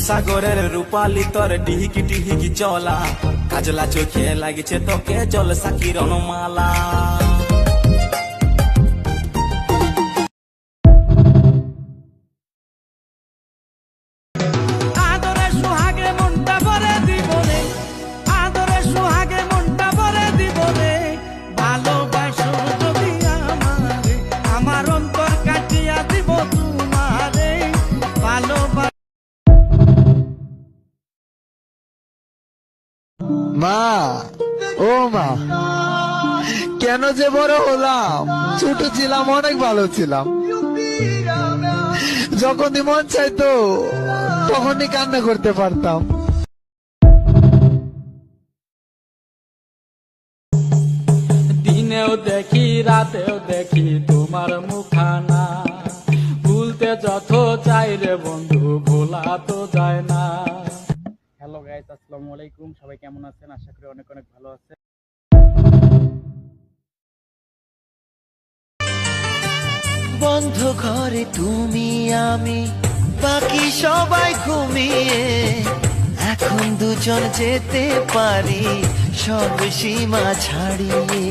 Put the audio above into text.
সাগরের রূপালি তোর ডিহিকি ডিহিকি চলা, কাজলা চোখে লাগিছে তোকে জল সাকির অনুমালা। মা, ও মা, কেন যে বড় হলাম? ছোট ছিলাম, অনেক ভালো ছিলাম। যখনই মন চাইতো তখনই কান্না করতে পারতাম। দিনেও দেখি রাতেও দেখি তোমার মুখানা, ভুলতে যত চাই রে বন্ধু ভোলা তো যায় না। হ্যালো গাইস, আসসালামু আলাইকুম। সবাই কেমন আছেন? আশা করি অনেক অনেক ভালো আছেন। বন্ধ ঘরে তুমি আমি বাকি সবাই ঘুমিয়ে, এখন দুজন যেতে পারি সব সীমা ছাড়িয়ে।